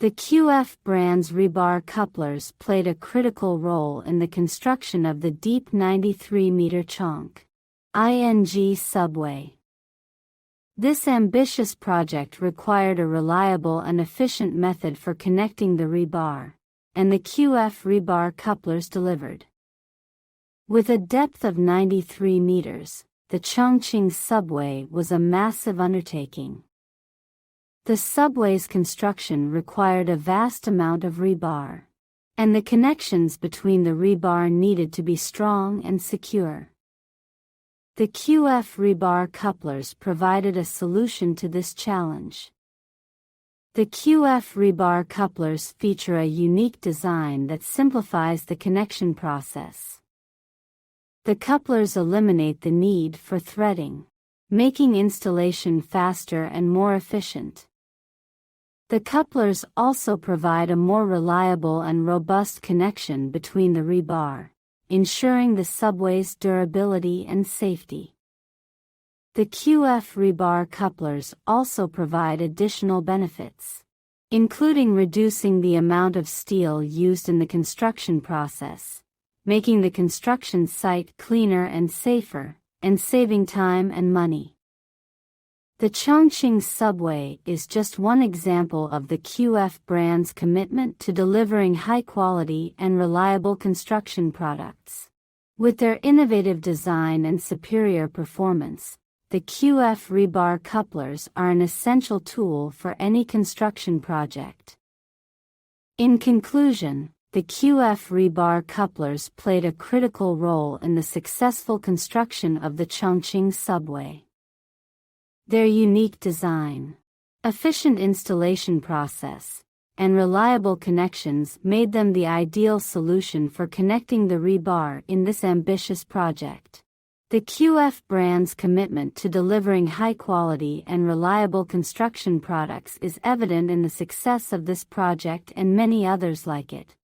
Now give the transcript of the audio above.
The QF brand's rebar couplers played a critical role in the construction of the deep 93-meter Chongqing subway. This ambitious project required a reliable and efficient method for connecting the rebar, and the QF rebar couplers delivered. With a depth of 93 meters, the Chongqing subway was a massive undertaking. The subway's construction required a vast amount of rebar, and the connections between the rebar needed to be strong and secure. The QF rebar couplers provided a solution to this challenge. The QF rebar couplers feature a unique design that simplifies the connection process. The couplers eliminate the need for threading, making installation faster and more efficient. The couplers also provide a more reliable and robust connection between the rebar, ensuring the subway's durability and safety. The QF rebar couplers also provide additional benefits, including reducing the amount of steel used in the construction process, making the construction site cleaner and safer, and saving time and money. The Chongqing subway is just one example of the QF brand's commitment to delivering high-quality and reliable construction products. With their innovative design and superior performance, the QF rebar couplers are an essential tool for any construction project. In conclusion, the QF rebar couplers played a critical role in the successful construction of the Chongqing subway. Their unique design, efficient installation process, and reliable connections made them the ideal solution for connecting the rebar in this ambitious project. The QF brand's commitment to delivering high-quality and reliable construction products is evident in the success of this project and many others like it.